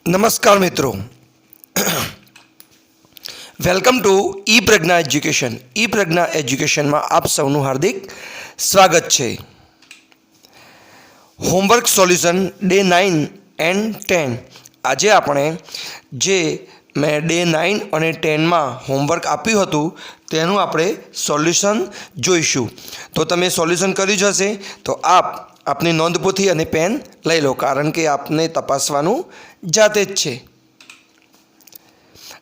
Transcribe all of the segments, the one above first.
નમસ્કાર મિત્રો, welcome to E Pragna education. E Pragna એજ્યુકેશનમાં આપ સૌનું હાર્દિક સ્વાગત છે. Homework solution day 9 and 10. આજે આપણે જે મેં ડે 9 અને 10માં હોમવર્ક આપ્યું હતું તેનું આપણે સોલ્યુશન જોઈશું. તો તમે સોલ્યુશન કર્યું જ હશે તો આપની નોંધપોથી અને પેન લઈ લો, કારણ કે આપને તપાસવાનું જાતે જ છે.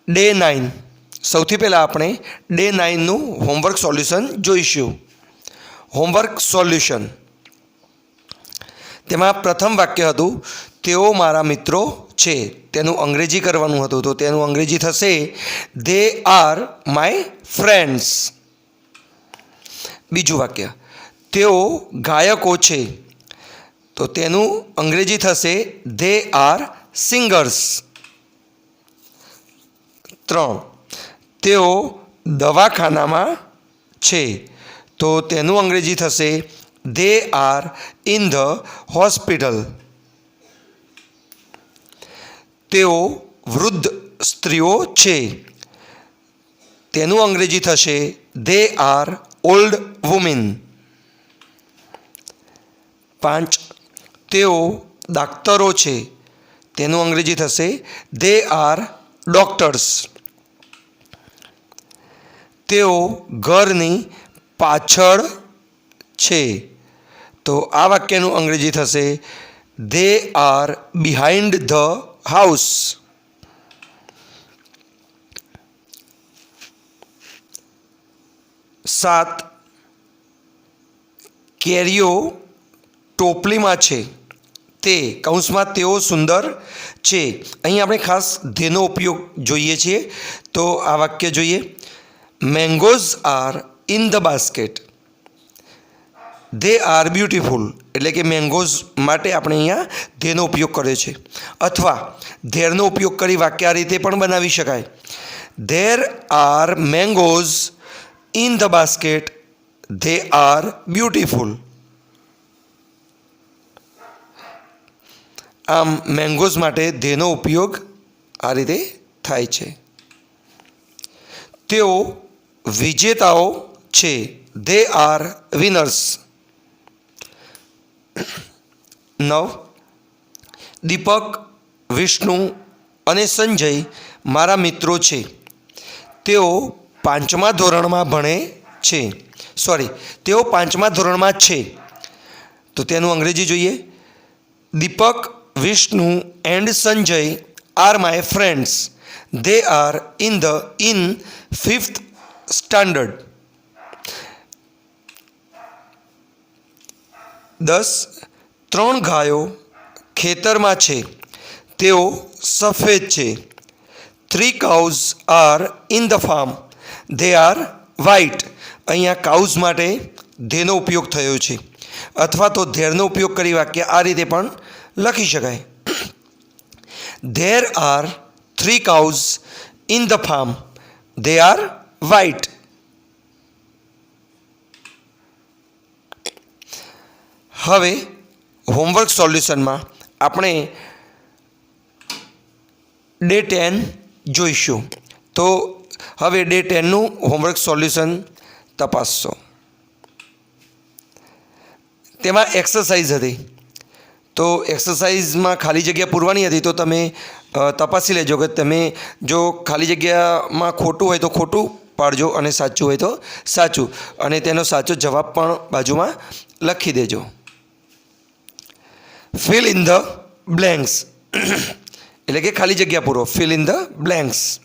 ડે 9, સૌથી પહેલાં આપણે ડે 9નું હોમવર્ક સોલ્યુશન જોઈશું. હોમવર્ક સોલ્યુશન, તેમાં પ્રથમ વાક્ય હતું તેઓ મારા મિત્રો છે. તેનું અંગ્રેજી કરવાનું હતું, તો તેનું અંગ્રેજી થશે ધે આર માય ફ્રેન્ડ્સ. બીજું વાક્ય, તેઓ ગાયકો છે, તો તેનું અંગ્રેજી થશે ધે આર સિંગર્સ. 3, તેઓ દવાખાનામાં છે, તો તેનું અંગ્રેજી થશે they are in the hospital. તેઓ વૃદ્ધ સ્ત્રીઓ છે, તેનું અંગ્રેજી થશે ધે આર ઓલ્ડ વુમેન. 5, તેઓ ડાક્ટરો છે, તેનું અંગ્રેજી થશે ધે આર ડોક્ટર્સ. તેઓ ઘરની પાછળ છે, તો આ વાક્યનું અંગ્રેજી થશે they are behind the house. 7, કેરીઓ ટોપલીમાં છે, તે કૌંસમાં તેઓ સુંદર છે. અહીં આપણે ખાસ ધેનો ઉપયોગ જોઈએ છીએ, તો આ વાક્ય જોઈએ. Mangoes are in the basket, they are beautiful. એટલે કે મેંગોઝ માટે આપણે અહીંયા ધેનો ઉપયોગ કર્યો છે. અથવા ધેરનો ઉપયોગ કરી વાક્ય આ રીતે પણ બનાવી શકાય. There are mangoes in the basket, they are beautiful. આમ મેંગોઝ માટે ધેનો ઉપયોગ આ રીતે થાય છે. તેઓ વિજેતાઓ છે, ધે આર વિનર્સ. 9, દીપક, વિષ્ણુ અને સંજય મારા મિત્રો છે, તેઓ 5મા ધોરણમાં ભણે છે. તેઓ 5મા ધોરણમાં છે, તો તેનું અંગ્રેજી જોઈએ. Deepak, Vishnu and Sanjay are my friends, they are in 5th standard. 10, 3 ગાયો ખેતરમાં છે, તેઓ સફેદ છે, 3 cows R in the farm, they are white. અહીંયા કાઉઝ માટે ધેનો ઉપયોગ થયો છે, અથવા તો ધેરનો ઉપયોગ કરી વાક્ય આ રીતે પણ લખી શકાય. There are 3 cows in the farm, they are white. હવે હોમવર્ક સોલ્યુશનમાં આપણે ડે 10 જોઈશું. તો હવે ડે 10નું હોમવર્ક સોલ્યુશન તપાસશો. તેમાં એક્સરસાઇઝ હતી, તો એક્સરસાઇઝમાં ખાલી જગ્યા પૂરવાની હતી. તો તમે તપાસી લેજો કે તમે જો ખાલી જગ્યામાં ખોટું હોય તો ખોટું પાડજો અને સાચું હોય તો સાચું, અને તેનો સાચો જવાબ પણ બાજુમાં લખી દેજો. ફિલ ઇન ધ બ્લેન્ક્સ, એટલે કે ખાલી જગ્યા પૂરો. Fill in the blanks.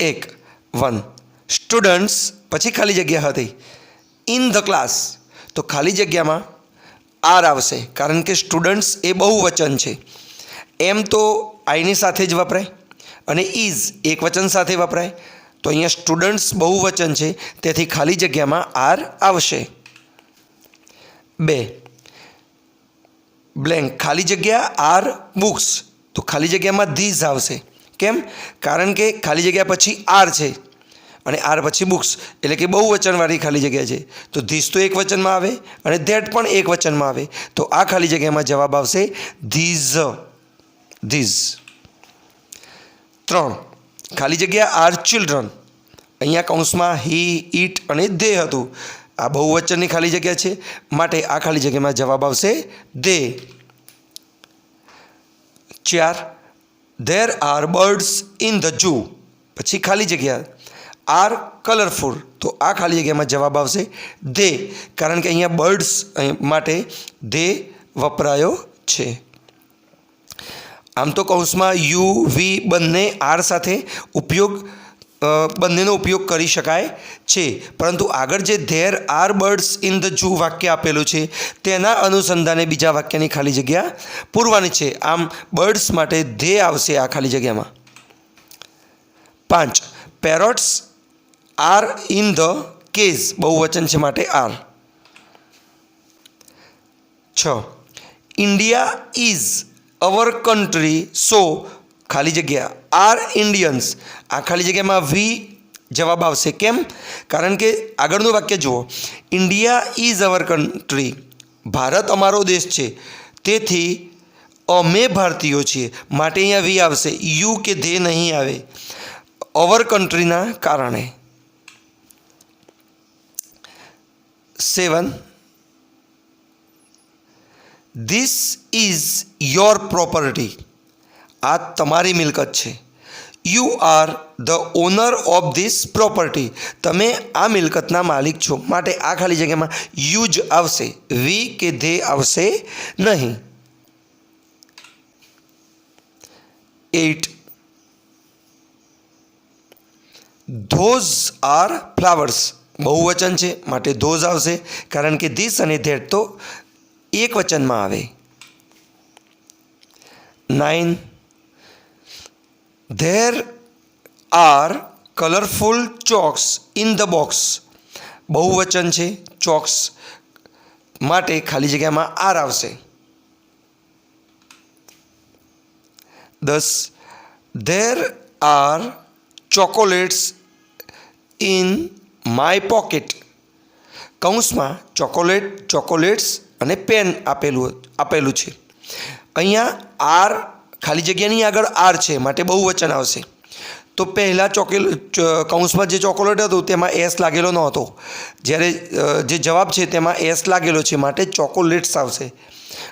1, students પછી ખાલી જગ્યા હતી. ઇન ધ ક્લાસ, તો ખાલી જગ્યામાં આર આવશે, કારણ કે સ્ટુડન્ટ્સ એ બહુવચન છે. એમ તો આઈની સાથે જ વપરાય અને ઇઝ એકવચન સાથે વપરાય, તો અહીંયા સ્ટુડન્ટ્સ બહુવચન છે, તેથી ખાલી જગ્યામાં આર આવશે. 2, બ્લેન્ક ખાલી જગ્યા આર બુક્સ, તો ખાલી જગ્યામાં ધીઝ આવશે. કેમ? કારણ કે ખાલી જગ્યા પછી આર છે અને આર પછી બુક્સ, એટલે કે બહુવચનવાળી ખાલી જગ્યા છે. તો ધીસ તો એક વચનમાં આવે અને ધેટ પણ એક વચનમાં આવે, તો આ ખાલી જગ્યામાં જવાબ આવશે ધીઝ. ધીઝ. 3. ખાલી જગ્યા આર ચિલ્ડ્રન. અહીંયા કૌંસમાં હી, ઇટ અને દે હતું. આ બહુવચનની ખાલી જગ્યા છે, માટે આ ખાલી જગ્યામાં જવાબ આવશે દે. 4. There are birds in the zoo. પછી ખાલી જગ્યા આર કલરફુલ, તો આ ખાલી જગ્યામાં જવાબ આવશે દે, કારણ કે અહીંયા બર્ડ્સ માટે દે વપરાયો છે. આમ તો કૌંસમાં યુ, વી બંને આર સાથે બંનેનો ઉપયોગ કરી શકાય છે, પરંતુ આગળ જે there are birds in the zoo વાક્ય આપેલું છે તેના અનુસંધાને બીજા વાક્યની ખાલી જગ્યા પૂરવાની છે. આમ બર્ડ્સ માટે ધે આવશે આ ખાલી જગ્યામાં. 5. Parrots are in the cage. બહુવચન છે માટે are. 6. India is our country, so ખાલી જગ્યા આર ઇન્ડિયન્સ. આ ખાલી જગ્યામાં વી જવાબ આવશે. કેમ? કારણ કે આગળનું વાક્ય જુઓ, India is our country, Bharat અમારો દેશ છે, તેથી અમે ભારતીયો છીએ, માટે અહીંયા વી આવશે. યુ કે ધે નહીં આવે, અવર કન્ટ્રીના કારણે. 7. This is your property. આ તમારી મિલકત છે. You are the owner of this property. તમે આ મિલકતના માલિક છો, માટે આ ખાલી જગ્યામાં યુ જ આવશે, વી કે ધે આવશે નહીં. 8. Those are flowers. બહુવચન છે માટે ધોઝ આવશે, કારણ કે ધીસ અને ધેટ તો એક વચનમાં આવે. 9. There are colourful chalks in the box. બહુવચન છે, ચોક્સ માટે ખાલી જગ્યામાં આર આવશે. 10. There are chocolates in my pocket. કૌંસમાં ચોકોલેટ્સ અને પેન આપેલું છે. અહીંયા આર ખાલી જગ્યાની આગળ આર છે, માટે બહુવચન આવશે. તો પહેલાં કૌંસમાં જે ચોકોલેટ હતું તેમાં એસ લાગેલો નહોતો, જ્યારે જે જવાબ છે તેમાં એસ લાગેલો છે, માટે ચોકોલેટ્સ આવશે.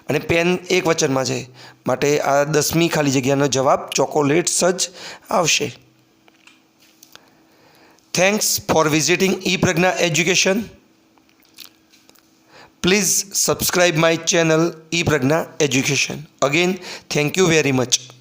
અને પેન એક વચનમાં છે, માટે આ 10મી ખાલી જગ્યાનો જવાબ ચોકોલેટ્સ જ આવશે. Thanks for visiting ePragna Education. Please subscribe my channel ePragna Education. Again, thank you very much.